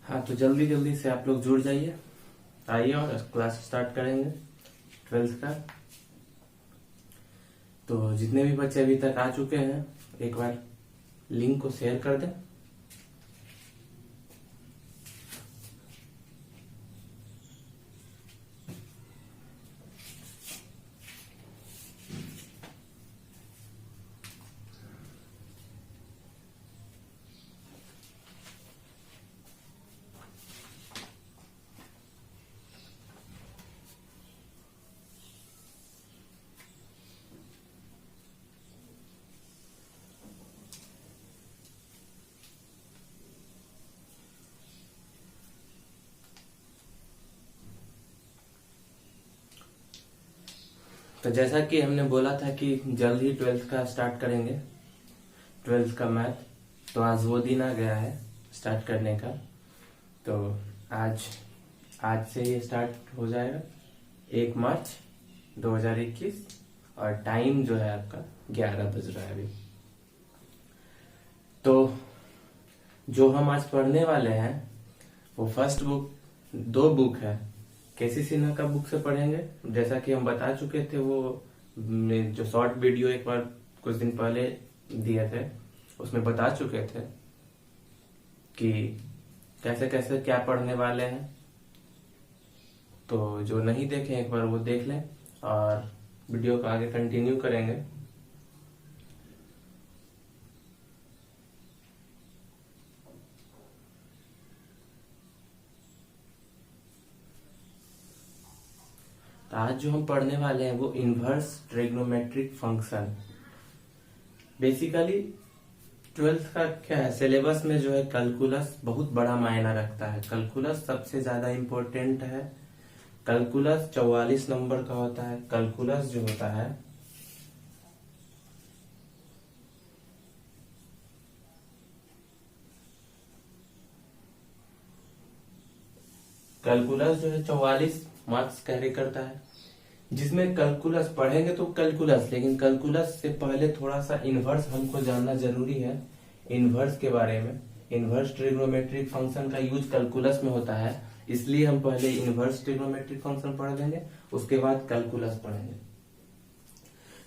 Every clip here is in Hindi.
हाँ, तो जल्दी जल्दी से आप लोग जुड़ जाइए, आइए और क्लास स्टार्ट करेंगे 12th का। तो जितने भी बच्चे अभी तक आ चुके हैं एक बार लिंक को शेयर कर दें। तो जैसा कि हमने बोला था कि जल्द ही 12th का स्टार्ट करेंगे, 12th का मैथ, तो आज वो दिन आ गया है स्टार्ट करने का। तो आज से ये स्टार्ट हो जाएगा 1 मार्च 2021 और टाइम जो है आपका 11 बज रहा है अभी। तो जो हम आज पढ़ने वाले हैं वो फर्स्ट बुक, 2 बुक है, केसी सिन्हा का बुक से पढ़ेंगे। जैसा कि हम बता चुके थे, वो जो शॉर्ट वीडियो एक बार कुछ दिन पहले दिए थे उसमें बता चुके थे कि कैसे कैसे क्या पढ़ने वाले हैं। तो जो नहीं देखे एक बार वो देख लें और वीडियो को आगे कंटिन्यू करेंगे। तो आज जो हम पढ़ने वाले हैं वो inverse trigonometric function. Basically 12th का क्या है, सिलेबस में जो है कैलकुलस बहुत बड़ा मायना रखता है। कैलकुलस सबसे ज्यादा इम्पोर्टेंट है। कैलकुलस 44 नंबर का होता है। कैलकुलस जो होता है कैलकुलस जो है 44 मार्क्स कैरी करता है, जिसमें कैलकुलस पढ़ेंगे तो कैलकुलस, लेकिन कैलकुलस से पहले थोड़ा सा इनवर्स हमको जानना जरूरी है। इनवर्स के बारे में, इनवर्स ट्रिग्नोमेट्रिक फंक्शन का यूज कैलकुलस में होता है, इसलिए हम पहले इनवर्स ट्रिग्नोमेट्रिक फंक्शन पढ़ लेंगे, उसके बाद कैलकुलस पढ़ेंगे।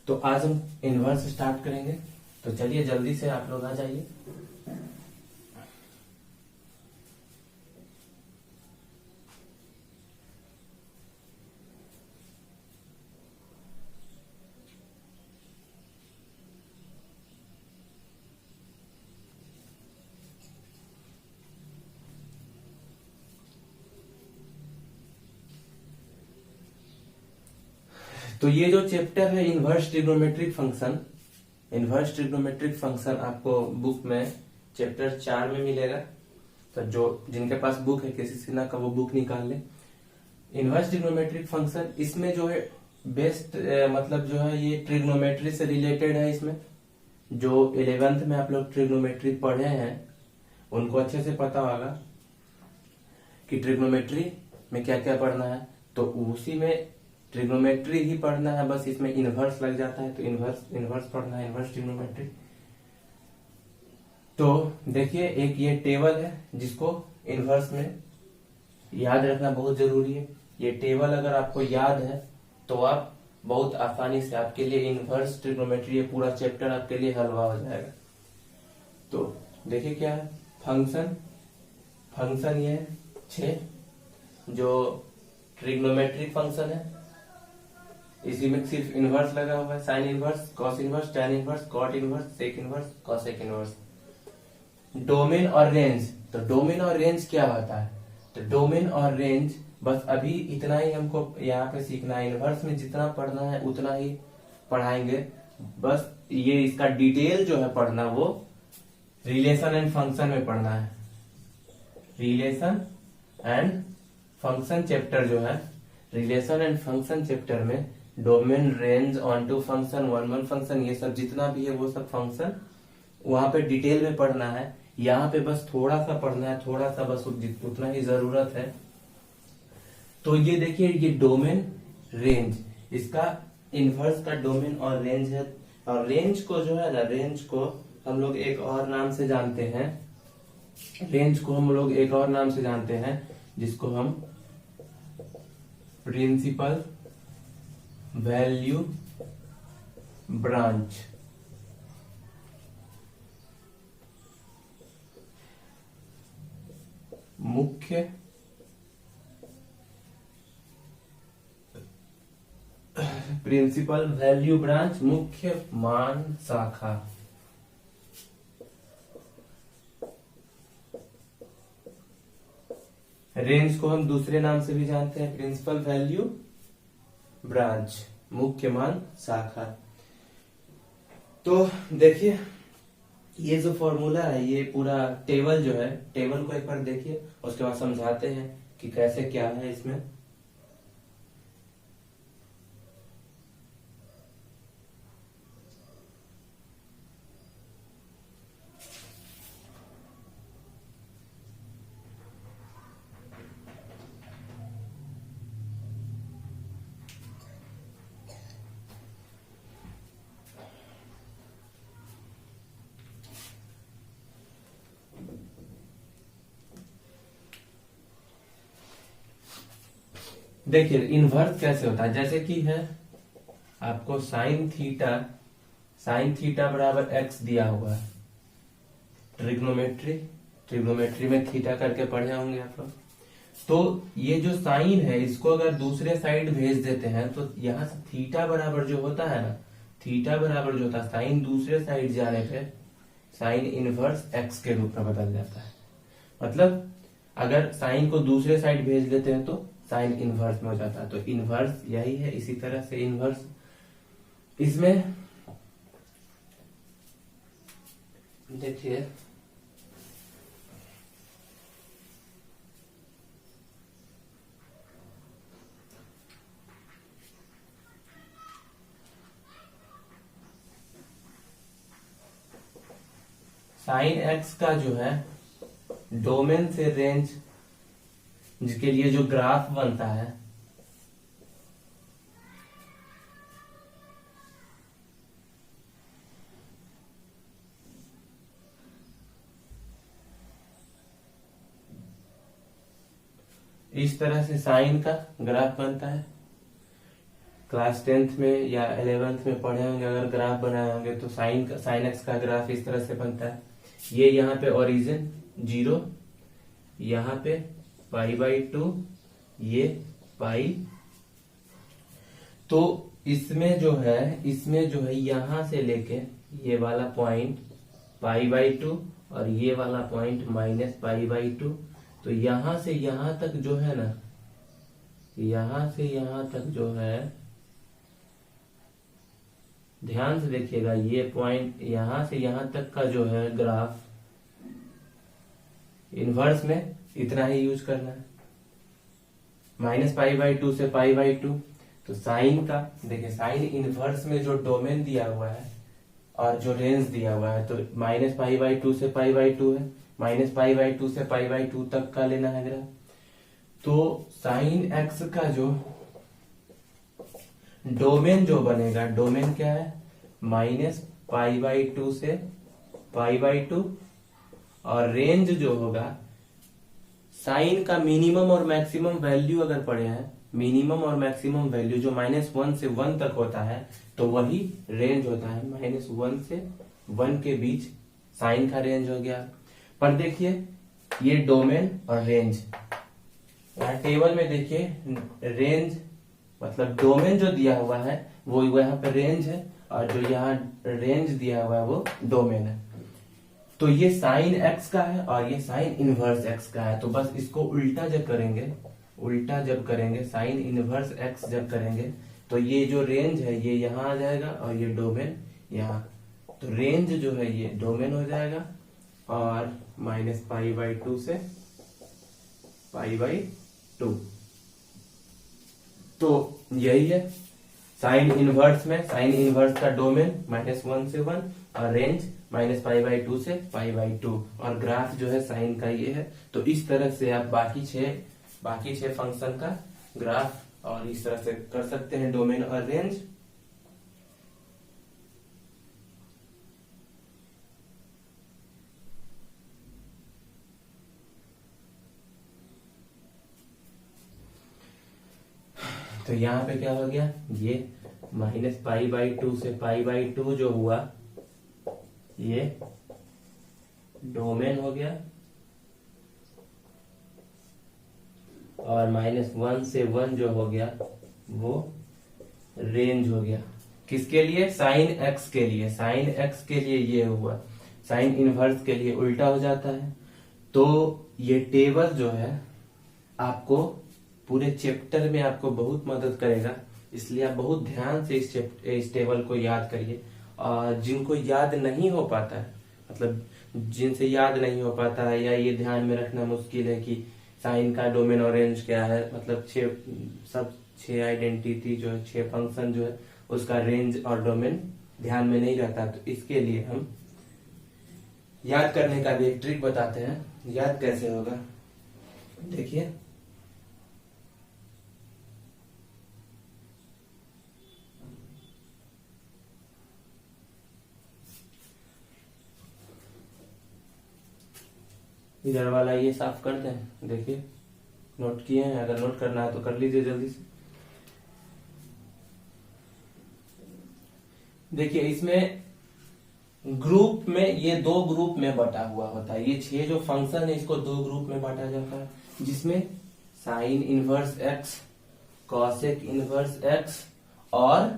तो आज हम इनवर्स स्टार्ट करेंगे। तो चलिए जल्दी से आप लोग आ जाइए। तो ये जो चैप्टर है inverse trigonometric function, inverse trigonometric function आपको बुक में चैप्टर 4 में मिलेगा। तो जो जिनके पास बुक है केसी सिन्हा का, वो बुक निकाल ले। इनवर्स ट्रिग्नोमेट्रिक फंक्शन, इसमें जो है बेस्ट मतलब जो है ये ट्रिग्नोमेट्री से रिलेटेड है। इसमें जो 11th में आप लोग ट्रिग्नोमेट्री पढ़े हैं उनको अच्छे से पता होगा कि ट्रिग्नोमेट्री में क्या क्या पढ़ना है। तो उसी में ट्रिग्नोमेट्री ही पढ़ना है, बस इसमें इनवर्स लग जाता है तो इनवर्स पढ़ना है, इनवर्स ट्रिग्नोमेट्री। तो देखिए एक ये टेबल है जिसको इनवर्स में याद रखना बहुत जरूरी है। ये टेबल अगर आपको याद है तो आप बहुत आसानी से, आपके लिए इनवर्स ट्रिग्नोमेट्री ये पूरा चैप्टर आपके लिए हलवा हो जाएगा। तो देखिए क्या है फंक्शन, फंक्शन ये है 6 जो ट्रिग्नोमेट्रिक फंक्शन है। इसी में सिर्फ इनवर्स लगा हुआ है, sine inverse, cos inverse, tan inverse, cot inverse, sec inverse, cosec inverse. Domain और रेंज, तो डोमेन और रेंज क्या होता है? तो डोमेन और रेंज बस अभी इतना ही हमको यहाँ पे सीखना है। इनवर्स में जितना पढ़ना है उतना ही पढ़ाएंगे। बस ये इसका डिटेल जो है पढ़ना वो रिलेशन एंड फंक्शन में पढ़ना है। रिलेशन एंड फंक्शन चैप्टर जो है, रिलेशन एंड फंक्शन चैप्टर में domain, range, onto function, one function, ये सब जितना भी है वो सब फंक्शन वहां पे डिटेल में पढ़ना है। यहाँ पे बस थोड़ा सा पढ़ना है, थोड़ा सा बस उतना ही जरूरत है। तो ये देखिए, ये डोमेन, रेंज, इसका इनवर्स का डोमेन और रेंज है। और रेंज को जो है ना, रेंज को हम लोग एक और नाम से जानते हैं। रेंज को हम लोग एक और नाम से जानते हैं जिसको हम प्रिंसिपल वैल्यू ब्रांच, मुख्य प्रिंसिपल वैल्यू ब्रांच, मुख्य मान शाखा। रेंज को हम दूसरे नाम से भी जानते हैं, प्रिंसिपल वैल्यू ब्रांच, मुख्य मान शाखा। तो देखिए, ये जो फॉर्मूला है, ये पूरा टेबल जो है, टेबल को एक बार देखिए, उसके बाद समझाते हैं कि कैसे क्या है इसमें। देखिए इनवर्स कैसे होता है, जैसे कि है आपको साइन थीटा बराबर एक्स दिया हुआ है। ट्रिग्नोमेट्री में थीटा करके पढ़े होंगे आप लोग। तो ये जो साइन है, इसको अगर दूसरे साइड भेज देते हैं तो यहाँ से थीटा बराबर जो होता है ना, थीटा बराबर जो होता है, साइन दूसरे साइड जाने पे साइन इनवर्स एक्स के रूप में बदल जाता है। मतलब अगर साइन को दूसरे साइड भेज देते हैं तो साइन इनवर्स में हो जाता है। तो इनवर्स यही है। इसी तरह से इनवर्स, इसमें देखिए साइन एक्स का जो है डोमेन से रेंज जिसके लिए जो ग्राफ बनता है, इस तरह से साइन का ग्राफ बनता है। क्लास 10th में या 11th में पढ़े होंगे, अगर ग्राफ बनाए होंगे तो साइन एक्स का ग्राफ इस तरह से बनता है। ये यहाँ पे ओरिजिन 0, यहाँ पे पाई/2, ये पाई। तो इसमें जो है यहां से लेके ये वाला पॉइंट पाई/2 और ये वाला पॉइंट -पाई/2। तो यहां से यहां तक जो है ना, यहां से यहां तक जो है, ध्यान से देखिएगा, ये पॉइंट यहां से यहां तक का जो है ग्राफ, इनवर्स में इतना ही यूज करना है, -पाई/2 से पाई/2। तो साइन का देखिए, साइन इनवर्स में जो डोमेन दिया हुआ है और जो रेंज दिया हुआ है, तो -पाई/2 से पाई/2 है, -पाई/2 से पाई/2 तक का लेना है ग्राफ। तो साइन एक्स का जो डोमेन जो बनेगा, डोमेन क्या है, -पाई/2 से पाई/2, और रेंज जो होगा, साइन का मिनिमम और मैक्सिमम वैल्यू अगर पढ़े हैं, मिनिमम और मैक्सिमम वैल्यू जो -1 से 1 तक होता है, तो वही रेंज होता है। -1 से 1 के बीच साइन का रेंज हो गया। पर देखिए, ये डोमेन और रेंज, यहाँ टेबल में देखिए, रेंज मतलब डोमेन जो दिया हुआ है वो यहाँ पे रेंज है, और जो यहाँ रेंज दिया हुआ है वो डोमेन है। तो ये साइन एक्स का है और ये साइन इनवर्स एक्स का है। तो बस इसको उल्टा जो करेंगे, उल्टा जब करेंगे, साइन इनवर्स एक्स जब करेंगे तो ये जो रेंज है ये यहाँ आ जाएगा और ये डोमेन यहाँ। तो रेंज जो है ये डोमेन हो जाएगा और -π/2 से π/2। तो यही है साइन इनवर्स में, साइन इनवर्स का डोमेन -1 से 1 और रेंज -π/2 से π/2 और ग्राफ जो है साइन का ये है। तो इस तरह से आप बाकी छह फंक्शन का ग्राफ और इस तरह से कर सकते हैं, डोमेन और रेंज। तो यहाँ पे क्या हो गया, ये -π/2 से π/2 जो हुआ ये डोमेन हो गया और -1 से 1 जो हो गया वो रेंज हो गया। किसके लिए, साइन एक्स के लिए। साइन एक्स के लिए ये हुआ, साइन इनवर्स के लिए उल्टा हो जाता है। तो ये टेबल जो है आपको पूरे चैप्टर में आपको बहुत मदद करेगा, इसलिए आप बहुत ध्यान से इस टेबल को याद करिए। और जिनको याद नहीं हो पाता है, मतलब जिनसे याद नहीं हो पाता है या ये ध्यान में रखना मुश्किल है कि साइन का डोमेन और रेंज क्या है, मतलब छह आइडेंटिटी जो है, 6 फंक्शन जो है उसका रेंज और डोमेन ध्यान में नहीं रहता, तो इसके लिए हम याद करने का भी एक ट्रिक बताते हैं। याद कैसे होगा, देखिए इधर वाला ये साफ कर दें। देखिए नोट किए हैं, अगर नोट करना है तो कर लीजिए जल्दी से। देखिए इसमें ग्रुप में ये 2 ग्रुप में बटा हुआ होता है। ये 6 जो फंक्शन है इसको 2 ग्रुप में बांटा जाता है, जिसमें sign inverse x, cosec inverse x और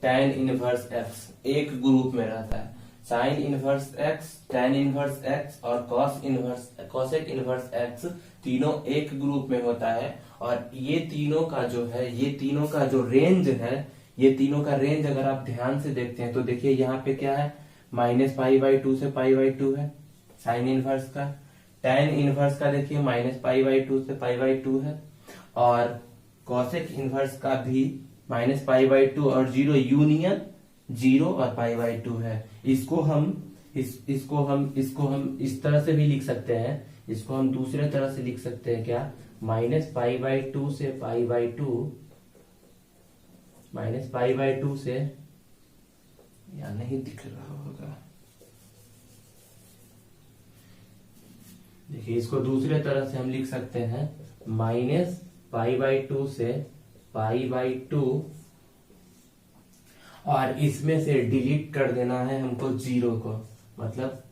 टैन इनवर्स एक्स एक ग्रुप में रहता है। Sine inverse x, tan inverse x और कॉसेक इनवर्स एक्स तीनों एक ग्रुप में होता है। और ये तीनों का जो है, ये तीनों का जो रेंज है, ये तीनों का रेंज अगर आप ध्यान से देखते हैं तो देखिए यहाँ पे क्या है, -π/2 से π/2 है साइन इनवर्स का। टैन इनवर्स का देखिए -π/2 से π/2 है और कॉसेक इनवर्स का भी -π/2 और 0 यूनियन 0 और π/2 है। इसको हम इस तरह से भी लिख सकते हैं, इसको हम दूसरे तरह से लिख सकते हैं क्या, -π/2 से π/2, -π/2 से, या नहीं दिख रहा होगा, देखिए इसको दूसरे तरह से हम लिख सकते हैं -π/2 से π/2 और इसमें से डिलीट कर देना है हमको 0 को। मतलब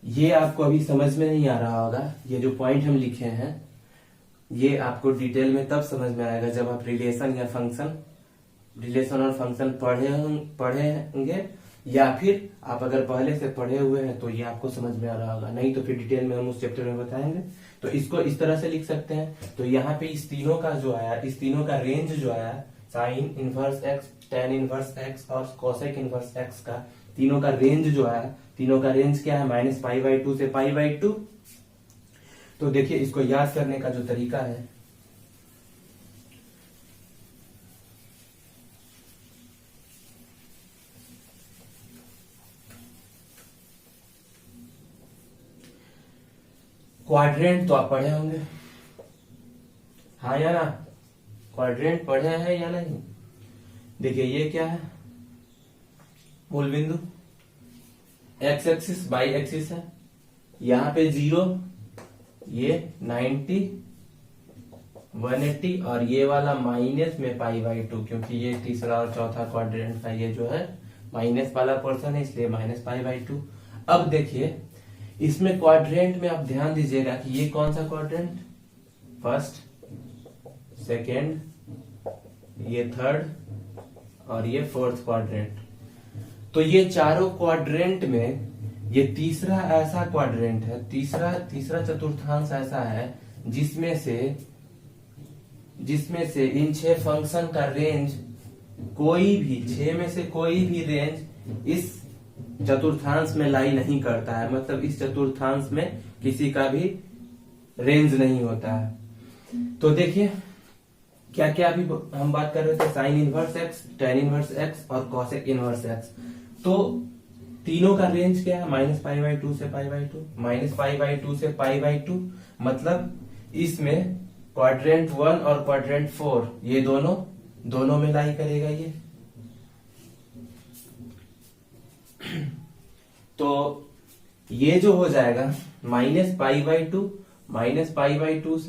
ये आपको अभी समझ में नहीं आ रहा होगा, ये जो पॉइंट हम लिखे हैं ये आपको डिटेल में तब समझ में आएगा जब आप रिलेशन और फंक्शन पढ़ेंगे, या फिर आप अगर पहले से पढ़े हुए हैं तो ये आपको समझ में आ रहा होगा, नहीं तो फिर डिटेल में हम उस चैप्टर में बताएंगे। तो इसको इस तरह से लिख सकते हैं। तो यहाँ पे इस तीनों का जो आया, इस तीनों का रेंज जो आया, sign inverse x, tan inverse x और कॉसेक इनवर्स एक्स का, तीनों का रेंज जो है, तीनों का रेंज क्या है, -π/2 से π/2। तो देखिए इसको याद करने का जो तरीका है, क्वाड्रेंट तो आप पढ़े होंगे, हाँ या ना, क्वाड्रेंट पढ़े हैं या नहीं। देखिए ये क्या है, मूल बिंदु, एक्स एक्सिस बाई एक्सिस है, यहाँ पे 0, ये 90, 180 और ये वाला माइनस में π/2, क्योंकि ये तीसरा और चौथा क्वाड्रेंट का ये जो है माइनस वाला पोर्शन है, इसलिए -π/2। अब देखिए इसमें क्वाड्रेंट में आप ध्यान दीजिएगा कि ये कौन सा क्वाड्रेंट, फर्स्ट, सेकेंड, ये थर्ड और ये फोर्थ क्वाड्रेंट। तो ये चारों क्वाड्रेंट में ये तीसरा ऐसा क्वाड्रेंट है, तीसरा चतुर्थांश ऐसा है जिसमें से जिसमें से इन 6 फंक्शन का रेंज कोई भी 6 में से कोई भी रेंज इस चतुर्थांश में लाई नहीं करता है, मतलब इस चतुर्थांश में किसी का भी रेंज नहीं होता है। तो देखिए क्या क्या अभी हम बात कर रहे थे, sign inverse x, ten inverse x और कॉसेक इनवर्स एक्स। तो तीनों का रेंज क्या है, -π/2 से π/2, -π/2 से π/2, मतलब इसमें क्वाड्रेंट 1 और क्वाड्रेंट 4 ये दोनों में लाई करेगा ये। तो ये जो हो जाएगा -π/2, -π/2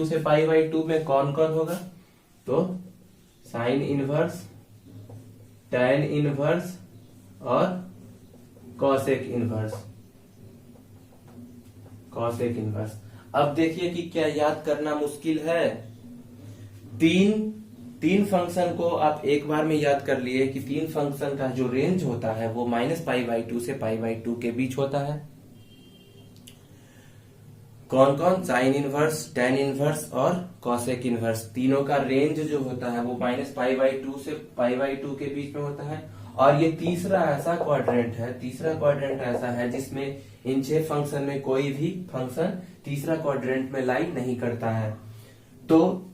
से π/2 में कौन कौन होगा, तो साइन इनवर्स, tan इनवर्स और कॉसेक इनवर्स। अब देखिए कि क्या याद करना मुश्किल है। तीन फंक्शन को आप एक बार में याद कर लिए कि तीन फंक्शन का जो रेंज होता है वो -π/2 से π/2 के बीच होता है। कौन कौन, साइन इनवर्स, tan इनवर्स और कॉसेक इनवर्स, तीनों का रेंज जो होता है वो -π/2 से π/2 के बीच में होता है। और ये तीसरा क्वाड्रेंट ऐसा है जिसमें इन 6 फंक्शन में कोई भी फंक्शन तीसरा क्वाड्रेंट में लाई नहीं करता है। तो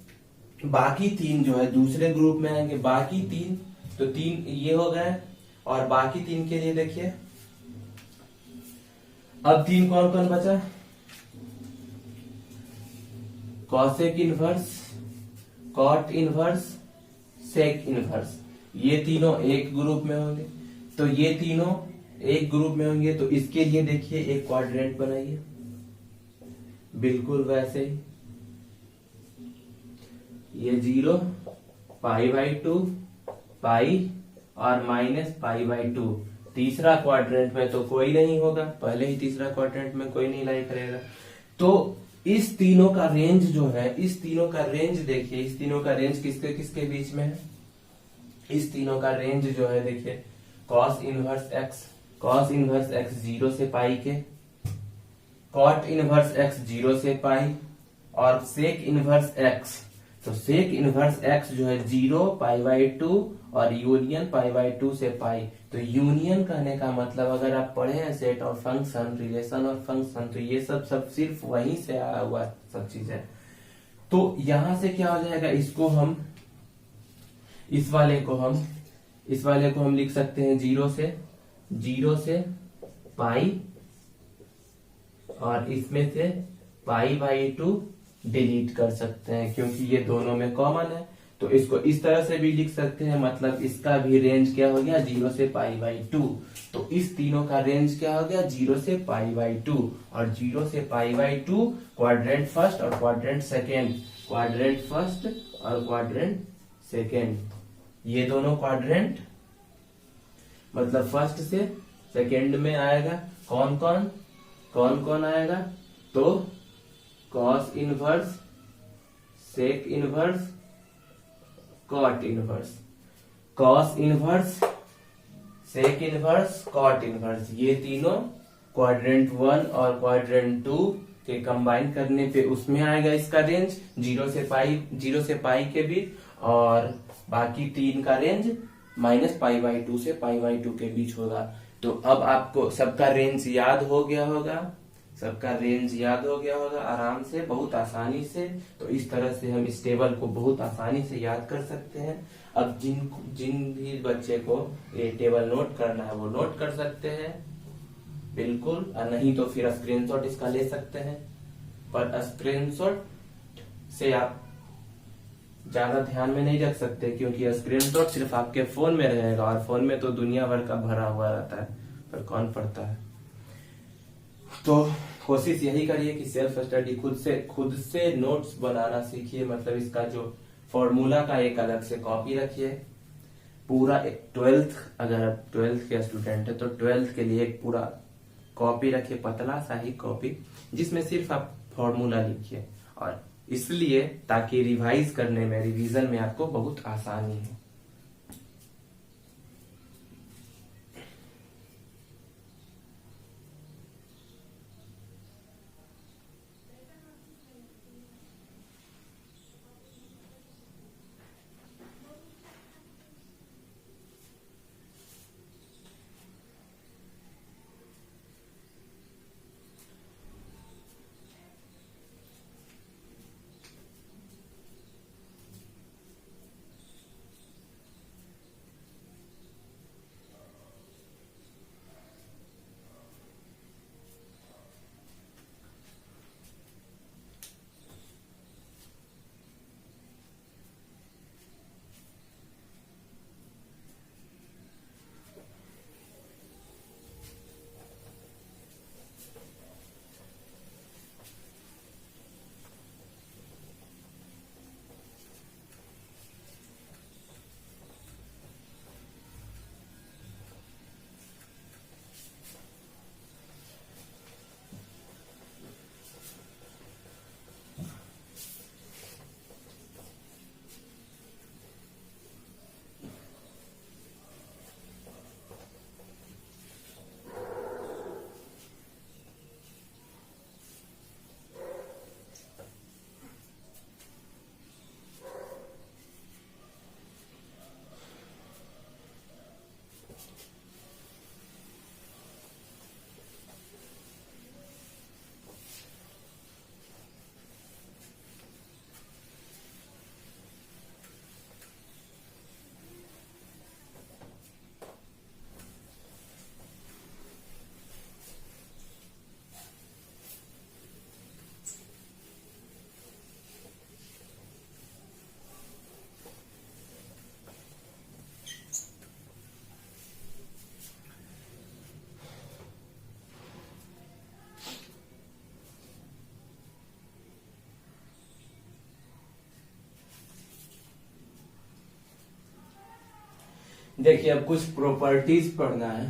बाकी 3 जो है दूसरे ग्रुप में आएंगे, बाकी 3, तो 3 ये हो गए। और बाकी 3 के लिए देखिए अब 3 कौन कौन बचा, cosec inverse, cot inverse, sec inverse, ये तीनों एक ग्रुप में होंगे। तो ये तीनों एक ग्रुप में होंगे, तो इसके लिए देखिए एक क्वाड्रेंट बनाइए बिल्कुल वैसे ही, ये 0, π/2, पाई और -π/2। तीसरा क्वाड्रेंट में तो कोई नहीं होगा, पहले ही तीसरा क्वाड्रेंट में कोई नहीं लाई करेगा। तो इस तीनों का रेंज जो है, इस तीनों का रेंज देखिए, इस तीनों का रेंज किसके किसके बीच में है, इस तीनों का रेंज जो है देखिए, cos इनवर्स x 0 से पाई के, cot इनवर्स x 0 से पाई और sec इनवर्स x। तो sec इनवर्स x जो है 0, π/2 और यूनियन π/2 से पाई। तो यूनियन कहने का मतलब अगर आप पढ़े हैं सेट और फंक्शन, रिलेशन और फंक्शन, तो ये सब सिर्फ वहीं से आया हुआ सब चीज है। तो यहां से क्या हो जाएगा, इस वाले को हम लिख सकते हैं 0 से पाई और इसमें से π/2 डिलीट कर सकते हैं क्योंकि ये दोनों में कॉमन है। तो इसको इस तरह से भी लिख सकते हैं, मतलब इसका भी रेंज क्या हो गया, 0 से π/2। तो इस तीनों का रेंज क्या हो गया, 0 से π/2 और 0 से π/2 क्वाड्रेंट फर्स्ट और क्वाड्रेंट सेकेंड, ये दोनों क्वाड्रेंट मतलब फर्स्ट से सेकेंड में आएगा। कौन कौन आएगा, तो cos inverse, sec inverse, cot inverse, cos inverse, sec inverse, cot inverse, ये तीनों क्वाड्रेंट 1 और क्वाड्रेंट 2 के कंबाइन करने पे उसमें आएगा इसका रेंज 0 से पाई के बीच, और बाकी 3 का रेंज -π/2 से π/2 के बीच होगा। तो अब आपको सबका रेंज याद हो गया होगा आराम से, बहुत आसानी से। तो इस तरह से हम इस टेबल को बहुत आसानी से याद कर सकते हैं। अब जिन भी बच्चे को ये टेबल नोट करना है वो नोट कर सकते हैं बिल्कुल, और नहीं तो फिर स्क्रीनशॉट इसका ले सकते हैं। पर स्क्रीनशॉट से आप ज्यादा ध्यान में नहीं रख सकते क्योंकि स्क्रीनशॉट सिर्फ आपके फोन में रहेगा और फोन में तो दुनिया भर का भरा हुआ रहता है, पर कौन पढ़ता है। तो कोशिश यही करिए कि सेल्फ स्टडी खुद से नोट्स बनाना सीखिए, मतलब इसका जो फॉर्मूला का एक अलग से कॉपी रखिए। पूरा 12th, अगर आप 12th के स्टूडेंट है तो 12th के लिए एक पूरा कॉपी रखिए, पतला सा ही कॉपी, जिसमें सिर्फ आप फॉर्मूला लिखिए, और इसलिए ताकि रिवाइज करने में, रिवीजन में आपको बहुत आसानी हो। देखिए अब कुछ प्रॉपर्टीज पढ़ना है।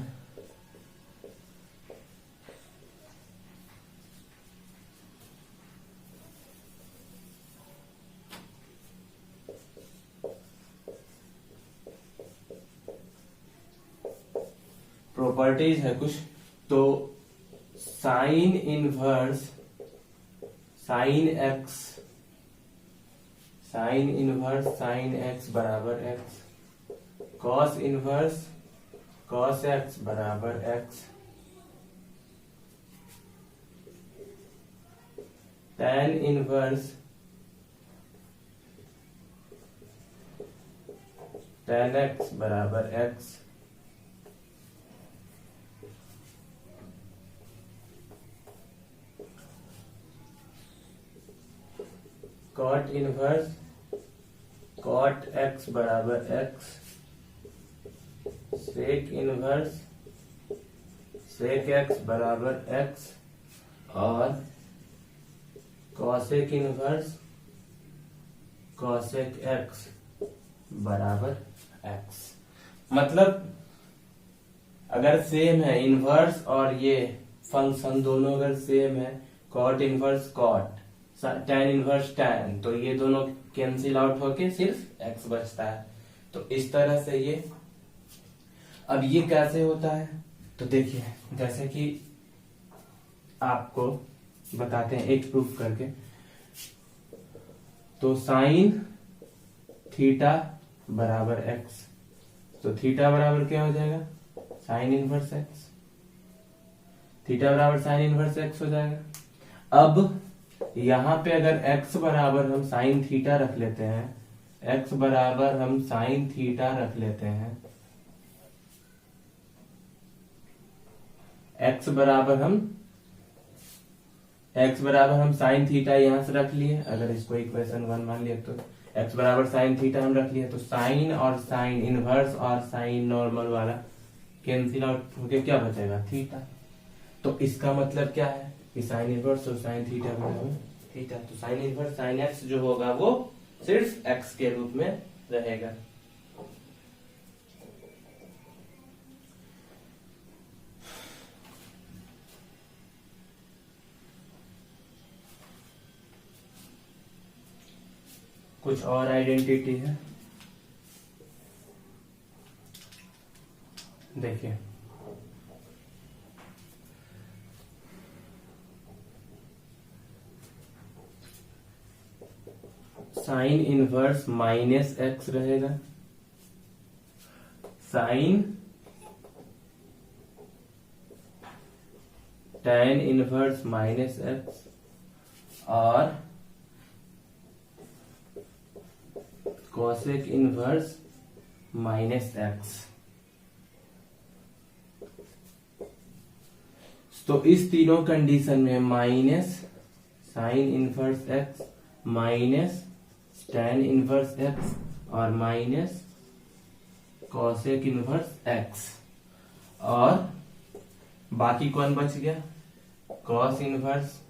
प्रॉपर्टीज है कुछ, तो साइन इनवर्स साइन एक्स बराबर X, cos inverse cos X बराबर X, tan inverse tan X बराबर X, cot inverse cot X बराबर X, sec inverse sec X बराबर एक्स, और कॉसेक इनवर्स कॉसेक एक्स बराबर एक्स। मतलब अगर सेम है इनवर्स और ये फंक्शन दोनों अगर सेम है, cot inverse cot, tan inverse tan, तो ये दोनों कैंसिल आउट होके सिर्फ x बचता है। तो इस तरह से ये, अब ये कैसे होता है, तो देखिए जैसे कि आपको बताते हैं एक प्रूफ करके। तो साइन थीटा बराबर x, तो थीटा बराबर क्या हो जाएगा, साइन इनवर्स x, थीटा बराबर साइन इनवर्स x हो जाएगा। अब यहां पे अगर x बराबर हम साइन थीटा रख लेते हैं, x बराबर हम साइन थीटा रख लेते हैं, x बराबर हम साइन थीटा यहां से रख लिए, अगर इसको इक्वेशन 1 मान लिया तो x बराबर साइन थीटा हम रख लिए, तो साइन और साइन इनवर्स और साइन नॉर्मल वाला कैंसिल आउट होके क्या बचेगा, थीटा। तो इसका मतलब क्या है कि साइन इनवर्स और साइन थीटा बराबर थीटा, तो साइन इनवर्स साइन एक्स जो होगा वो सिर्फ एक्स के रूप में रहेगा। कुछ और आइडेंटिटी है, देखिए साइन इनवर्स माइनस एक्स रहेगा, sine tan inverse minus x, और कॉसेक इनवर्स माइनस एक्स। तो इस तीनों कंडीशन में minus sine inverse x minus tan inverse x और माइनस कॉसेक इनवर्स एक्स, और बाकी कौन बच गया, cos inverse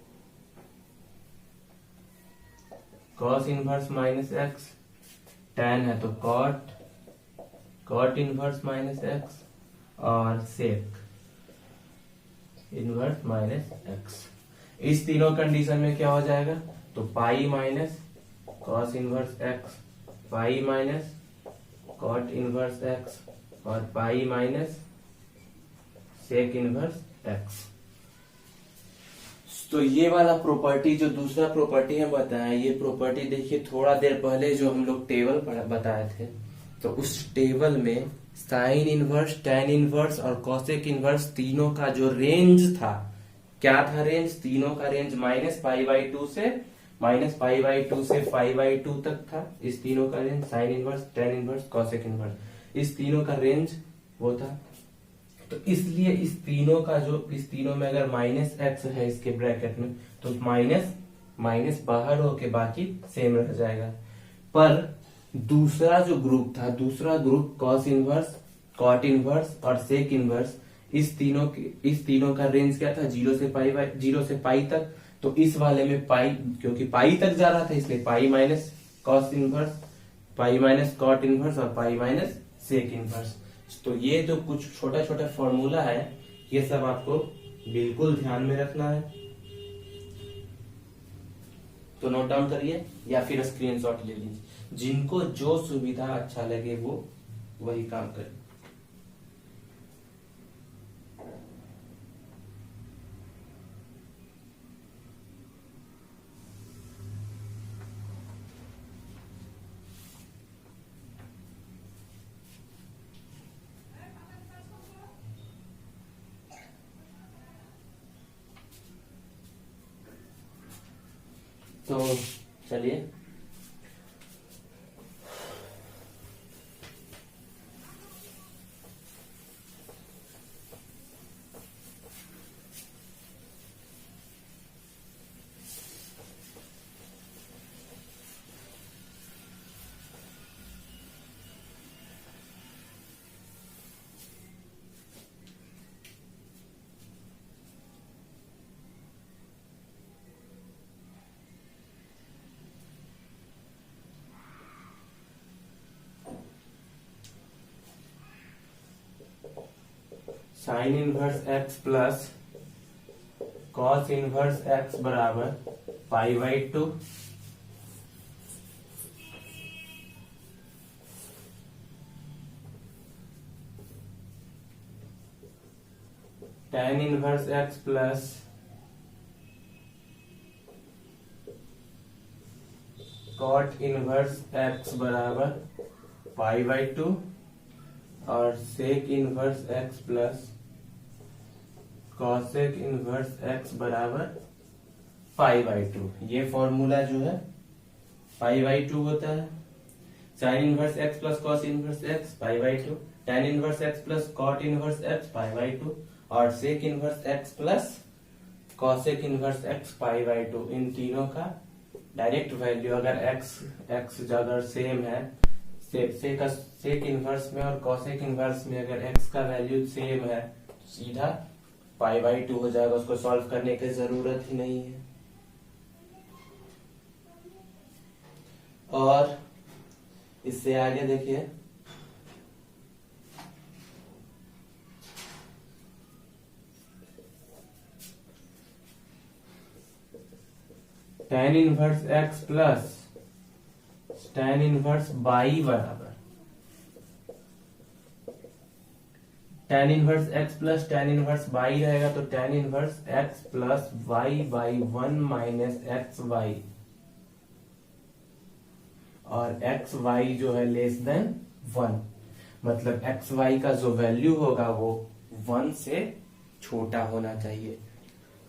minus x, tan है तो कॉट इनवर्स माइनस एक्स, और सेक इनवर्स माइनस एक्स। इस तीनों कंडीशन में क्या हो जाएगा, तो pi minus cos inverse x, pi minus cot inverse x, और pi minus sec inverse X. तो ये वाला प्रॉपर्टी जो दूसरा प्रॉपर्टी है बताया, ये प्रॉपर्टी देखिए थोड़ा देर पहले जो हम लोग टेबल बताए थे, तो उस टेबल में साइन इनवर्स tan इनवर्स और कॉसेक इनवर्स तीनों का जो रेंज था, क्या था रेंज, तीनों का रेंज -π/2 से -π/2 से π/2 तक था। इस तीनों का range sine inverse tan inverse cosec inverse, इस तीनों का रेंज वो था। तो इसलिए इस तीनों में अगर -x है इसके ब्रैकेट में, तो माइनस बाहर होके बाकी सेम रह जाएगा। पर दूसरा जो ग्रुप था, दूसरा group cos inverse cot inverse और सेक इनवर्स, इस तीनों का रेंज क्या था, 0 से पाई तक। तो इस वाले में पाई, क्योंकि पाई तक जा रहा था इसलिए pi minus cos inverse, pi minus cot inverse और पाई माइनस सेक इनवर्स। तो ये जो कुछ छोटा छोटा फॉर्मूला है ये सब आपको बिल्कुल ध्यान में रखना है, तो नोट डाउन करिए या फिर स्क्रीनशॉट ले लीजिए। जिनको जो सुविधा अच्छा लगे वो वही काम करें। तो चलिए sine inverse x plus cos inverse X बराबर pi by 2, tan inverse x plus cot inverse X बराबर पाई बाई 2 और sec inverse x plus cosec inverse X बराबर पाई बाई 2। ये फॉर्मूला जो है पाई बाई 2 होता है। Sine inverse x plus cos inverse x pi by 2, tan inverse x plus cot inverse x pi by 2 और sec inverse x plus cosec inverse x pi by 2। इन तीनों का डायरेक्ट वैल्यू अगर एक्स अगर सेम है, सेक इनवर्स में और कॉसेक इनवर्स में अगर एक्स का वैल्यू सेम है तो सीधा पाई बाई 2 हो जाएगा, उसको सॉल्व करने की जरूरत ही नहीं है। और इससे आगे देखिए tan inverse x plus tan inverse by बराबर tan inverse x plus tan inverse by रहेगा तो tan inverse x plus y by 1 minus x y, और एक्स वाई जो है लेस देन 1, मतलब एक्स वाई का जो वैल्यू होगा वो 1 से छोटा होना चाहिए।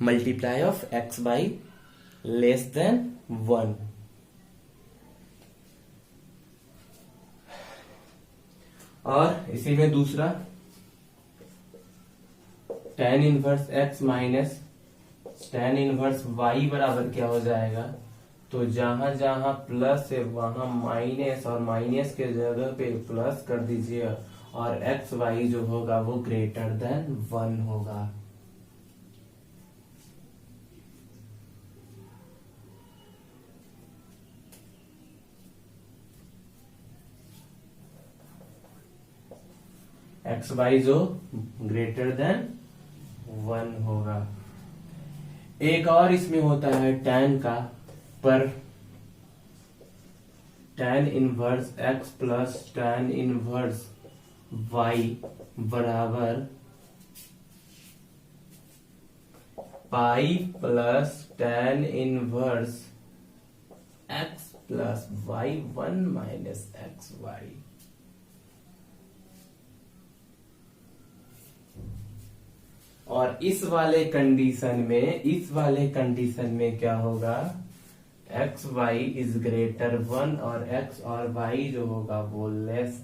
Multiply of x by less than 1। और इसी में दूसरा tan inverse x minus tan inverse y बराबर क्या हो जाएगा, तो जहां जहां प्लस है वहां माइनस, और माइनस के जगह पे प्लस कर दीजिए और एक्स वाई जो होगा वो ग्रेटर देन 1 होगा। एक्स वाई जो ग्रेटर देन 1 होगा। एक और इसमें होता है tan का, पर tan inverse x plus tan inverse y बराबर pi plus tan inverse x plus y 1 minus x y. और इस वाले कंडीशन में क्या होगा, एक्स वाई इज ग्रेटर 1 और एक्स और वाई जो होगा वो लेस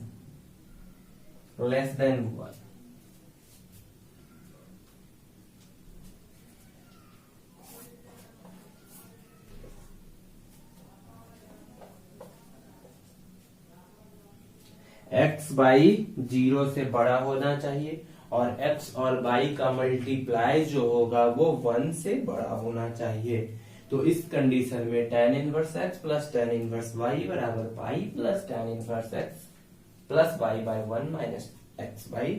देन 1। एक्स वाई 0 से बड़ा होना चाहिए और x और y का मल्टीप्लाई जो होगा वो 1 से बड़ा होना चाहिए। तो इस कंडीशन में tan inverse x plus tan inverse y बराबर pi plus tan inverse x plus y by 1 minus x by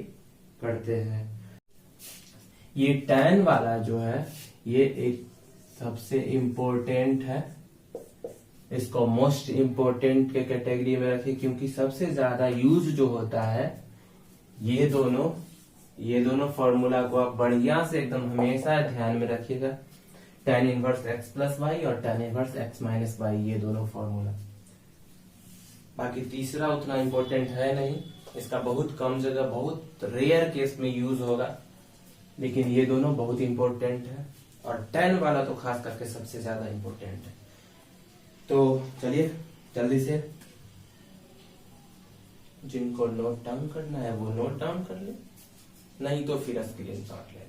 करते हैं। ये tan वाला जो है ये एक सबसे इम्पोर्टेंट है, इसको मोस्ट इम्पोर्टेंट के कैटेगरी में रखिए, क्योंकि सबसे ज्यादा यूज जो होता है ये दोनों फॉर्मूला को आप बढ़िया से एकदम हमेशा ध्यान में रखिएगा। tan inverse x plus y और tan inverse x minus y, ये दोनों फॉर्मूला। बाकी तीसरा उतना इम्पोर्टेंट है नहीं, इसका बहुत कम जगह बहुत रेयर केस में यूज होगा, लेकिन ये दोनों बहुत इम्पोर्टेंट है और tan वाला तो खास करके सबसे ज्यादा इम्पोर्टेंट है। तो चलिए जल्दी से जिनको नोट डाउन करना है वो नोट डाउन कर ले, नहीं तो फिर स्क्रीन शॉट ले लें।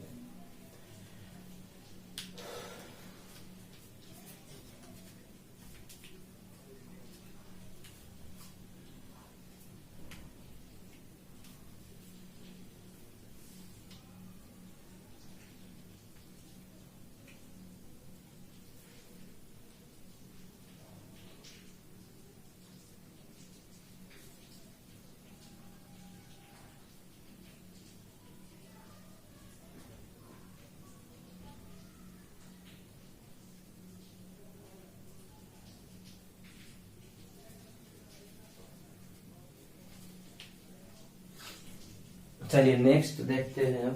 चलिए नेक्स्ट देखते हैं,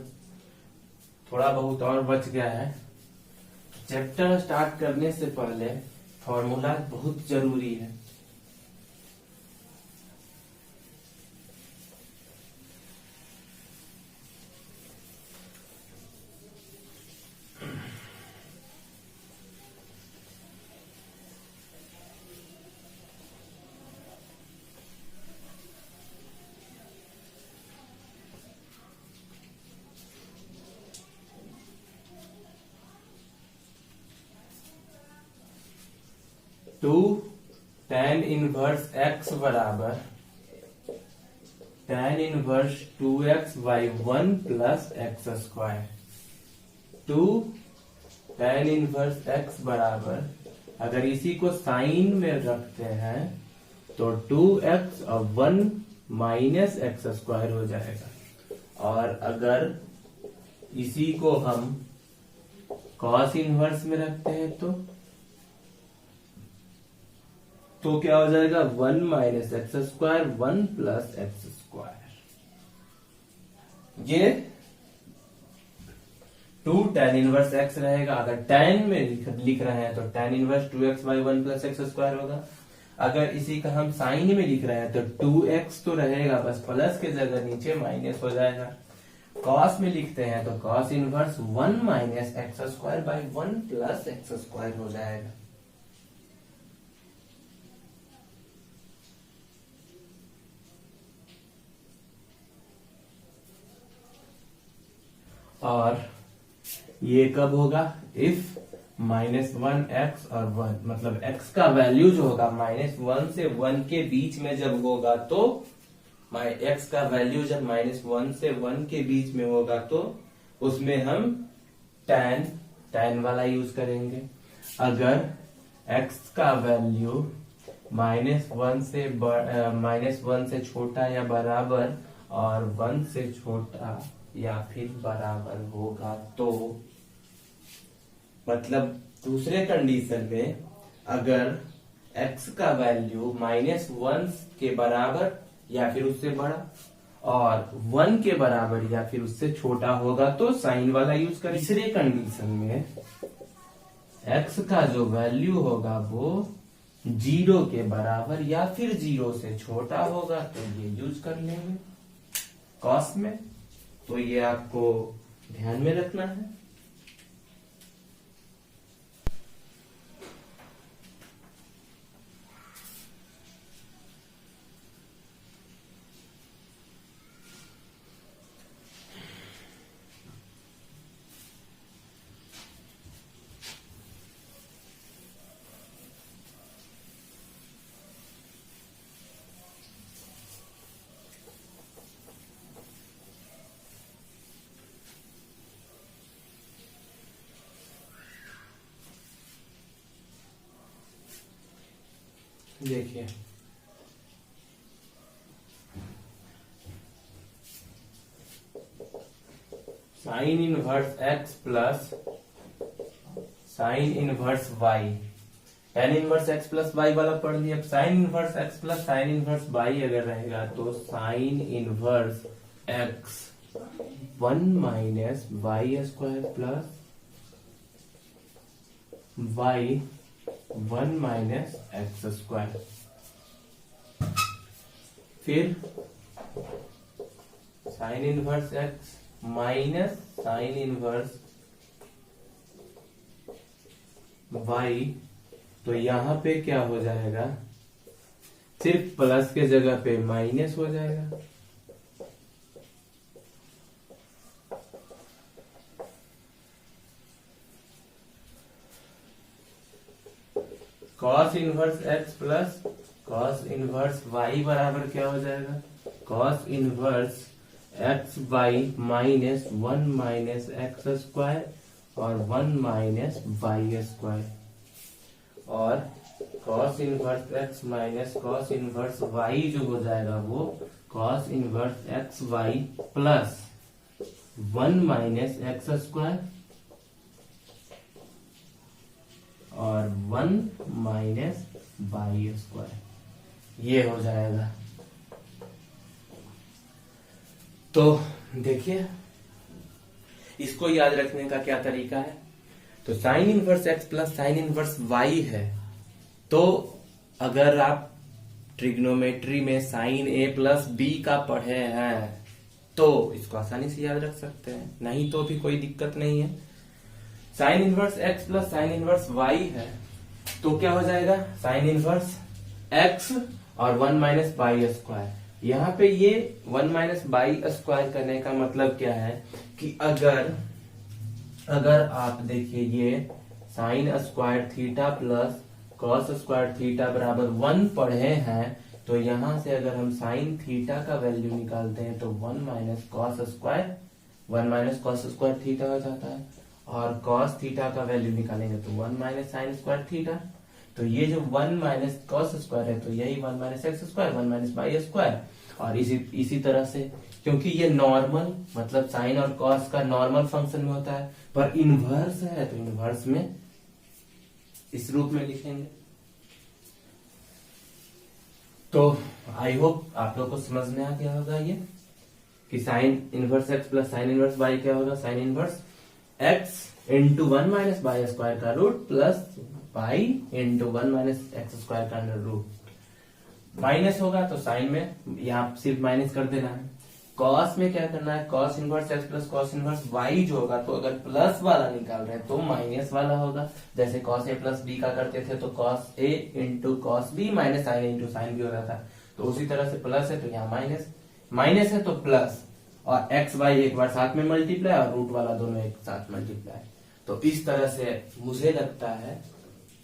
थोड़ा बहुत और बच गया है। चैप्टर स्टार्ट करने से पहले फॉर्मूला बहुत जरूरी है। टू tan इनवर्स x बराबर tan inverse 2x by 1 plus x square. Two tan inverse x बराबर, अगर इसी को साइन में रखते हैं तो 2x और 1 माइनस एक्स स्क्वायर हो जाएगा, और अगर इसी को हम cos इनवर्स में रखते हैं तो क्या हो जाएगा, 1 minus x square 1 plus x square. ये 2 tan इनवर्स x रहेगा। अगर tan में लिख रहे हैं तो tan inverse 2x by 1 plus x square होगा। अगर इसी का हम साइन में लिख रहे हैं तो 2x तो रहेगा, बस प्लस के जगह नीचे माइनस हो जाएगा। cos में लिखते हैं तो cos inverse 1 minus x square by 1 plus x square हो जाएगा। और ये कब होगा, इफ -1x और 1, मतलब x का वैल्यू जो होगा -1 से 1 के बीच में जब होगा तो x का वैल्यू जब -1 से 1 के बीच में होगा तो उसमें हम tan वाला यूज करेंगे। अगर x का वैल्यू -1 से छोटा या बराबर और 1 से छोटा या फिर बराबर होगा तो, मतलब दूसरे कंडीशन में अगर x का वैल्यू -1 के बराबर या फिर उससे बड़ा और 1 के बराबर या फिर उससे छोटा होगा तो साइन वाला यूज करें। तीसरे कंडीशन में x का जो वैल्यू होगा वो 0 के बराबर या फिर 0 से छोटा होगा तो ये यूज कर लेंगे cos में। तो ये आपको ध्यान में रखना है। देखिए sine inverse x plus sine inverse Y. tan inverse x plus Y वाला पढ़ लिया। अब sine inverse x plus sine inverse Y अगर रहेगा तो sine inverse X 1 minus Y square plus Y 1 minus x square. फिर sine inverse x minus sine inverse Y, तो यहां पे क्या हो जाएगा, सिर्फ प्लस के जगह पे माइनस हो जाएगा। Cos inverse x plus cos inverse y बराबर क्या हो जाएगा, cos inverse x y minus 1 minus x square और 1 माइनस वाई स्क्वायर। और cos inverse x minus cos inverse y जो हो जाएगा वो cos inverse x y plus 1 minus x square और 1 माइनस वाई स्क्वायर, ये हो जाएगा। तो देखिए इसको याद रखने का क्या तरीका है। तो sine inverse x plus sine inverse y है, तो अगर आप ट्रिग्नोमेट्री में साइन ए प्लस बी का पढ़े हैं तो इसको आसानी से याद रख सकते हैं, नहीं तो भी कोई दिक्कत नहीं है। Sine inverse x plus sine inverse y है तो क्या हो जाएगा, साइन इनवर्स एक्स और 1 माइनस वाई स्क्वायर। यहाँ पे ये 1 माइनस वाई स्क्वायर करने का मतलब क्या है कि अगर आप देखिए ये sine square theta plus cos square theta बराबर 1 पढ़े हैं, तो यहां से अगर हम साइन थीटा का वैल्यू निकालते हैं तो 1 माइनस कॉस स्क्वायर थीटा हो जाता है, और कॉस थीटा का वैल्यू निकालेंगे तो 1 माइनस साइन स्क्वायर थीटा। तो ये जो 1 माइनस कॉस स्क्वायर है तो यही 1 minus x square 1 minus Y square. और इसी तरह से क्योंकि ये नॉर्मल मतलब साइन और कॉस का नॉर्मल फंक्शन में होता है, पर इनवर्स है तो इनवर्स में इस रूप में लिखेंगे। तो आई होप आप लोग को समझ में आ गया होगा ये कि sine inverse x plus sine inverse Y क्या होगा, sine inverse X into 1 minus Y square का root plus Y into 1 minus x square का रूट। माइनस होगा तो साइन में यहाँ सिर्फ माइनस कर देना है। कॉस में क्या करना है, cos inverse x plus cos inverse y जो होगा, तो अगर प्लस वाला निकाल रहे हैं तो माइनस वाला होगा। जैसे कॉस ए प्लस बी का करते थे तो cos A into cos B minus sine into sine B हो रहा था, तो उसी तरह से प्लस है तो यहाँ माइनस, माइनस है तो प्लस, और एक्स वाई एक बार साथ में मल्टीप्लाई और रूट वाला दोनों एक साथ मल्टीप्लाई। तो इस तरह से मुझे लगता है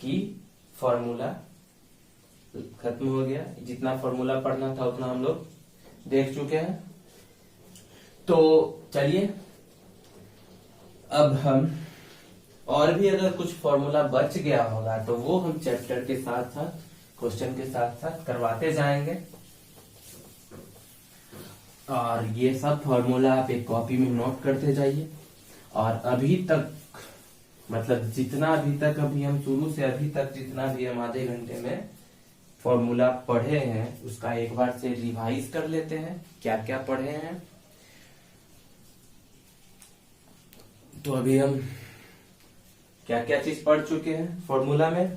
कि फॉर्मूला खत्म हो गया। जितना फॉर्मूला पढ़ना था उतना हम लोग देख चुके हैं। तो चलिए अब हम और भी अगर कुछ फॉर्मूला बच गया होगा तो वो हम चैप्टर के साथ साथ क्वेश्चन के साथ साथ करवाते जाएंगे। और ये सब फॉर्मूला आप एक कॉपी में नोट करते जाइए। और अभी तक मतलब जितना अभी तक अभी हम शुरू से अभी तक जितना भी हम आधे घंटे में फॉर्मूला पढ़े हैं उसका एक बार से रिवाइज कर लेते हैं, क्या क्या पढ़े हैं। तो अभी हम क्या क्या चीज पढ़ चुके हैं फॉर्मूला में।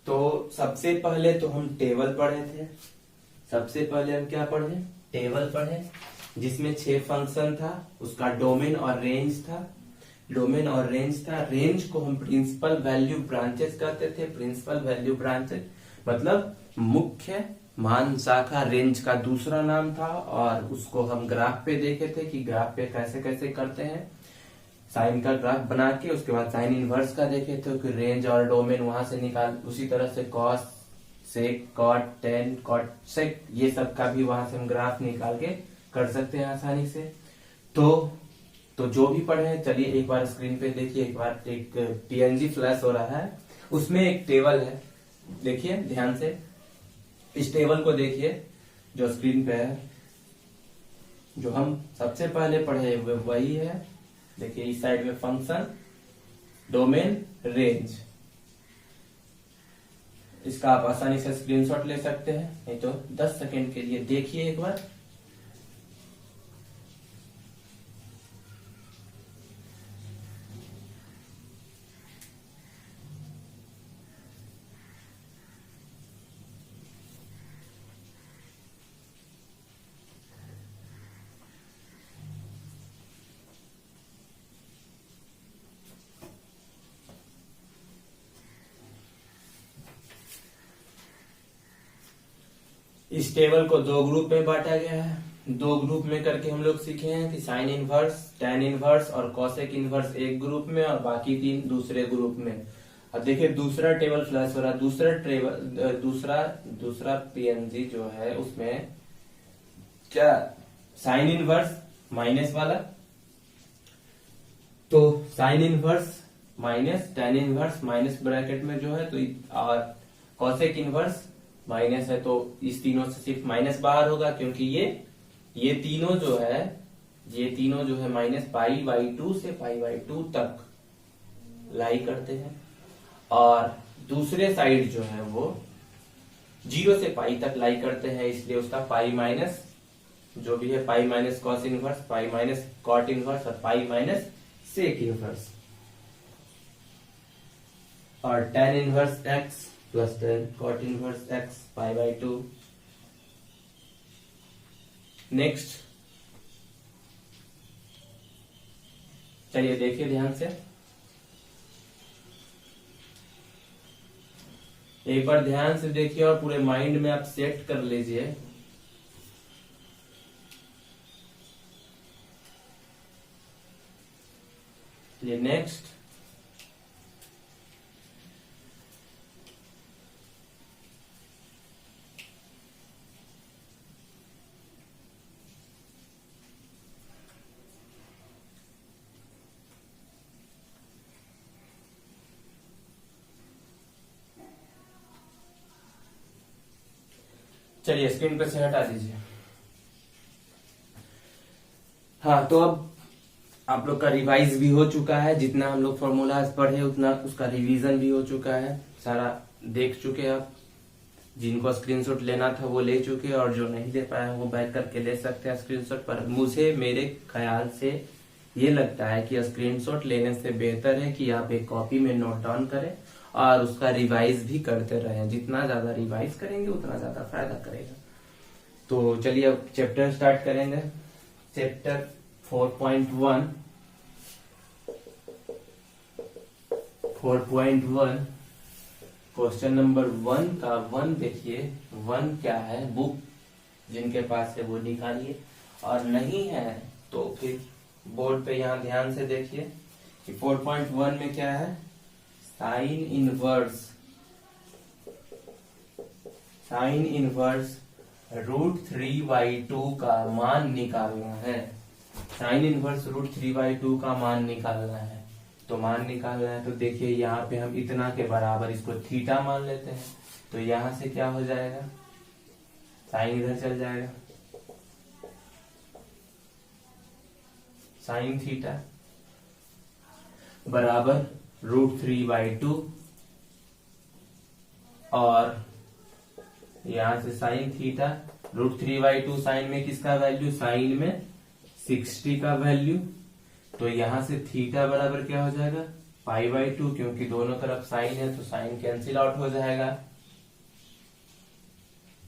तो सबसे पहले तो हम टेबल पढ़े थे। सबसे पहले हम क्या पढ़े, टेबल पढ़े, जिसमें 6 फंक्शन था, उसका डोमेन और रेंज था। डोमेन और रेंज था। रेंज को हम प्रिंसिपल वैल्यू ब्रांचेस कहते थे। प्रिंसिपल वैल्यू ब्रांचेस मतलब मुख्य मान शाखा रेंज का दूसरा नाम था, और उसको हम ग्राफ पे देखे थे कि ग्राफ पे कैसे कैसे करते हैं। साइन का ग्राफ बना के उसके बाद साइन इनवर्स का देखे थे कि रेंज और डोमेन वहां से निकाल, उसी तरह से cos sec cot tan cot sec ये सब का भी वहां से हम ग्राफ निकाल के कर सकते हैं आसानी से। तो जो भी पढ़े हैं चलिए एक बार स्क्रीन पे देखिए। एक बार एक पीएनजी फ्लैश हो रहा है, उसमें एक टेबल है, देखिए ध्यान से। इस टेबल को देखिए जो स्क्रीन पे है। जो हम सबसे पहले पढ़े वो वही है। देखिए इस साइड में फंक्शन, डोमेन, रेंज। इसका आप आसानी से स्क्रीनशॉट ले सकते हैं, नहीं तो 10 सेकेंड के लिए देखिए एक बार। इस टेबल को दो ग्रुप में बांटा गया है। दो ग्रुप में करके हम लोग सीखे हैं कि साइन इनवर्स, टेन इनवर्स और कॉसेक इनवर्स एक ग्रुप में और बाकी तीन दूसरे ग्रुप में। अब देखिए दूसरा टेबल फ्लैश हो रहा है। दूसरा पीएनजी जो है उसमें क्या साइन इनवर्स माइनस वाला, तो sine inverse minus tan inverse minus bracket में जो है, तो और कॉसेक इनवर्स माइनस है, तो इस तीनों से सिर्फ माइनस बाहर होगा, क्योंकि ये तीनों जो है माइनस पाई बाई 2 से पाई बाई 2 तक लाई करते हैं, और दूसरे साइड जो है वो 0 से पाई तक लाई करते हैं, इसलिए उसका पाई माइनस जो भी है, pi minus cos inverse, pi minus cot inverse और पाई माइनस सेक इनवर्स। और tan inverse x plus tan cot inverse x pi by 2। Next चलिए देखिए ध्यान से, एक बार ध्यान से देखिए और पूरे माइंड में आप सेट कर लीजिए। ये नेक्स्ट चलिए स्क्रीन पे से हटा दीजिए। हाँ, तो अब आप लोग का रिवाइज भी हो चुका है, जितना हम लोग फॉर्मूलाज पढ़े उतना उसका रिवीजन भी हो चुका है, सारा देख चुके आप। जिनको स्क्रीनशॉट लेना था वो ले चुके, और जो नहीं ले पाया वो बैक करके ले सकते हैं स्क्रीनशॉट पर। मुझे मेरे ख्याल से ये लगता है कि स्क्रीनशॉट लेने से बेहतर है कि आप एक कॉपी में नोट डाउन करें और उसका रिवाइज भी करते रहें। जितना ज्यादा रिवाइज करेंगे उतना ज्यादा फायदा करेगा। तो चलिए अब चैप्टर स्टार्ट करेंगे। चैप्टर 4.1 क्वेश्चन नंबर 1 का 1 देखिए। 1 क्या है, बुक जिनके पास है वो निकालिए, और नहीं है तो फिर बोर्ड पे यहाँ ध्यान से देखिए कि 4.1 में क्या है, साइन इनवर्स √3/2 का मान निकालना है। साइन इनवर्स √3/2 का मान निकालना है। तो मान निकालना है तो देखिए यहाँ पे हम इतना के बराबर इसको थीटा मान लेते हैं, तो यहां से क्या हो जाएगा, साइन इधर चल जाएगा, साइन थीटा बराबर √3/2, और यहां से साइन थीटा √3/2 साइन में किसका वैल्यू, साइन में 60 का वैल्यू, तो यहां से थीटा बराबर क्या हो जाएगा, पाई/2, क्योंकि दोनों तरफ साइन है तो साइन कैंसिल आउट हो जाएगा।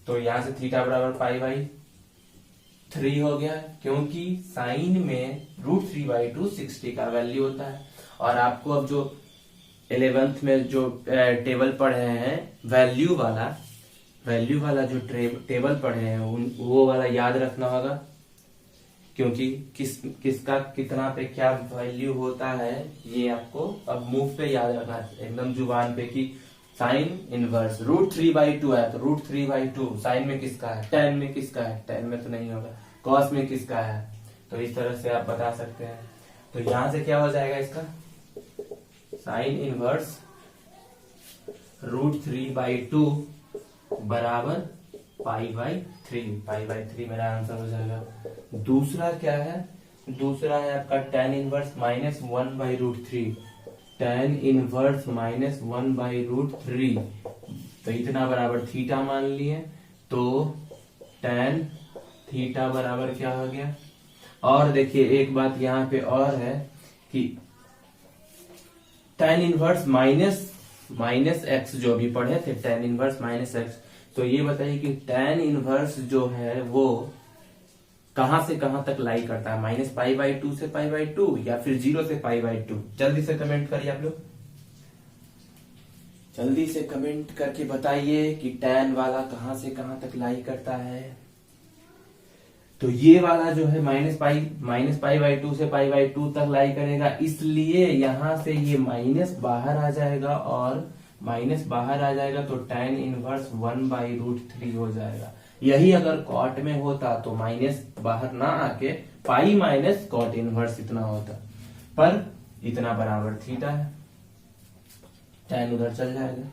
तो यहां से थीटा बराबर पाई/3 हो गया, क्योंकि साइन में √3/2 60 का वैल्यू होता है। और आपको अब जो 11th में जो टेबल पढ़े हैं, वैल्यू वाला जो टेबल पढ़े हैं वो वाला याद रखना होगा, क्योंकि किसका कितना पे क्या वैल्यू होता है ये आपको अब मुंह पे याद रखना है, एकदम जुबान पे, कि साइन इनवर्स √3/2 है तो √3/2 साइन में किसका है, टेन में किसका है, टेन में तो नहीं होगा, कॉस में किसका है, तो इस तरह से आप बता सकते हैं। तो यहां से क्या हो जाएगा, इसका साइन इनवर्स √3/2 बराबर पाई बाई थ्री मेरा आंसर हो जाएगा। दूसरा क्या है, दूसरा है आपका tan inverse minus 1/√3, tan inverse minus 1/√3, तो इतना बराबर थीटा मान लिए, तो tan थीटा बराबर क्या हो गया। और देखिए एक बात यहाँ पे और है कि tan इनवर्स माइनस एक्स जो अभी पढ़े थे, tan इनवर्स माइनस एक्स, तो ये बताइए कि tan इनवर्स जो है वो कहां से कहां तक लाई करता है, -π/2 से π/2 या फिर 0 से π/2। जल्दी से कमेंट करिए आप लोग, जल्दी से कमेंट करके बताइए कि tan वाला कहां से कहां तक लाई करता है। तो ये वाला जो है -π/2 से π/2 तक लाई करेगा, इसलिए यहां से ये माइनस बाहर आ जाएगा, और माइनस बाहर आ जाएगा तो tan इनवर्स 1/√3 हो जाएगा। यही अगर कॉट में होता तो माइनस बाहर ना आके पाई माइनस कॉट इनवर्स इतना होता, पर इतना बराबर थीटा है, tan उधर चल जाएगा,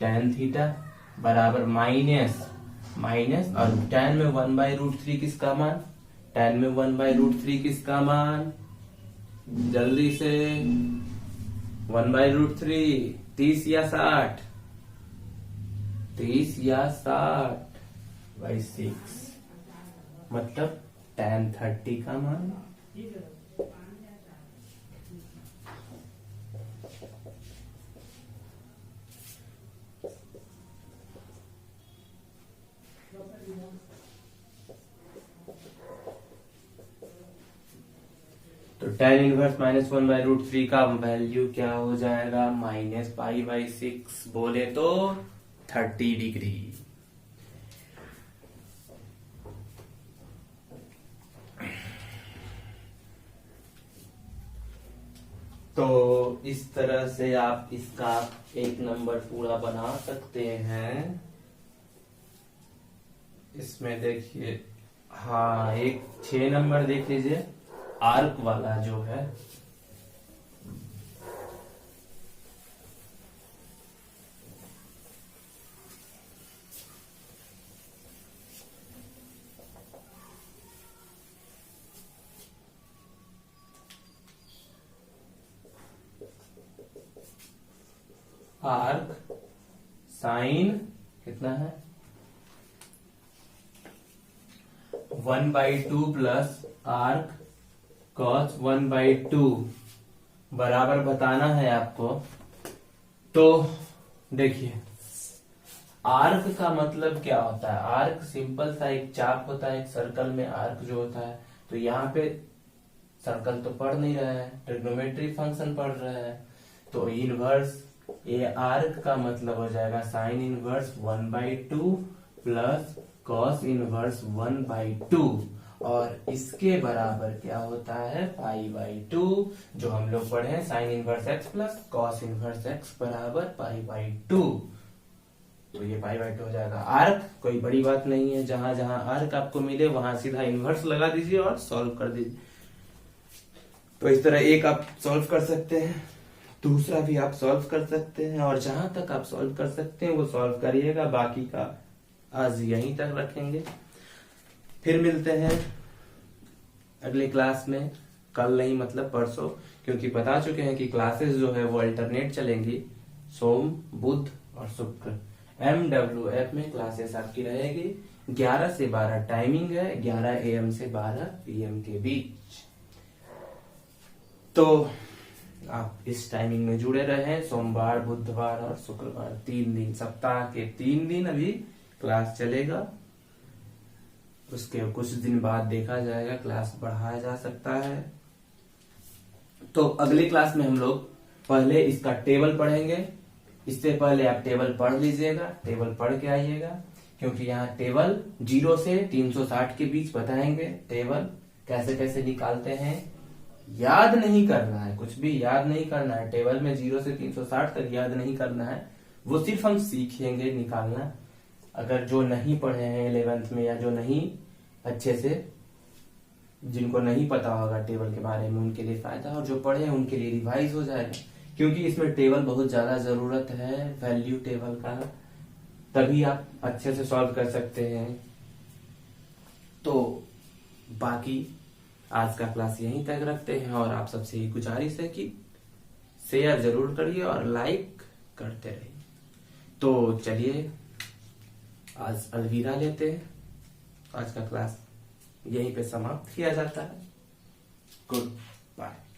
tan थीटा बराबर माइनस और tan में 1/√3 किसका मान, tan में 1/√3 किसका मान, जल्दी से 1/√3 30 या 60, 30 या 60/6, मतलब tan 30 का मान। तो tan इनवर्स माइनस 1/√3 का वैल्यू क्या हो जाएगा, -π/6, बोले तो 30 डिग्री। तो इस तरह से आप इसका एक नंबर पूरा बना सकते हैं। इसमें देखिए, हाँ एक 6 नंबर देख लीजिए, आर्क वाला जो है, आर्क साइन कितना है 1/2 प्लस आर्क कॉस 1/2 बराबर बताना है आपको। तो देखिए आर्क का मतलब क्या होता है, आर्क सिंपल सा एक चाप होता है, एक सर्कल में आर्क जो होता है। तो यहाँ पे सर्कल तो पढ़ नहीं रहा है, ट्रिग्नोमेट्रिक फंक्शन पढ़ रहा है, तो इनवर्स ये आर्क का मतलब हो जाएगा sine inverse 1/2 plus cos inverse 1/2, और इसके बराबर क्या होता है π/2, जो हम लोग पढ़े हैं sine inverse x plus cos inverse x बराबर π/2। तो ये π/2 हो जाएगा। आर्क कोई बड़ी बात नहीं है, जहां जहां आर्क आपको मिले वहां सीधा इनवर्स लगा दीजिए और सॉल्व कर दीजिए। तो इस तरह एक आप सॉल्व कर सकते हैं, दूसरा भी आप सॉल्व कर सकते हैं, और जहां तक आप सॉल्व कर सकते हैं वो सॉल्व करिएगा, बाकी का आज यहीं तक रखेंगे। फिर मिलते हैं अगले क्लास में, कल नहीं मतलब परसों, क्योंकि बता चुके हैं कि क्लासेस जो है वो अल्टरनेट चलेंगी, सोम बुध और शुक्र। MWF में क्लासेस आपकी रहेगी 11 से 12 टाइमिंग है, 11 AM से 12 PM के बीच। तो आप इस टाइमिंग में जुड़े रहे, सोमवार बुधवार और शुक्रवार 3 दिन, सप्ताह के 3 दिन अभी क्लास चलेगा। उसके कुछ दिन बाद देखा जाएगा, क्लास बढ़ाया जा सकता है। तो अगले क्लास में हम लोग पहले इसका टेबल पढ़ेंगे। इससे पहले आप टेबल पढ़ लीजिएगा, टेबल पढ़ के आइएगा, क्योंकि यहाँ टेबल 0 से 360 के बीच बताएंगे। टेबल कैसे कैसे निकालते हैं याद नहीं करना है, कुछ भी याद नहीं करना है। टेबल में 0 से 360 तक याद नहीं करना है, वो सिर्फ हम सीखेंगे निकालना। अगर जो नहीं पढ़े हैं 11th में, या जो नहीं अच्छे से, जिनको नहीं पता होगा टेबल के बारे में, उनके लिए फायदा, और जो पढ़े हैं उनके लिए रिवाइज हो जाएगा, क्योंकि इसमें टेबल बहुत ज्यादा जरूरत है, वैल्यू टेबल का। तभी आप अच्छे से सॉल्व कर सकते हैं। तो बाकी आज का क्लास यहीं तक रखते हैं, और आप सबसे ही गुजारिश है कि शेयर जरूर करिए और लाइक करते रहिए। तो चलिए आज अलविदा लेते हैं। आज का क्लास यहीं पे समाप्त किया जाता है। Good bye.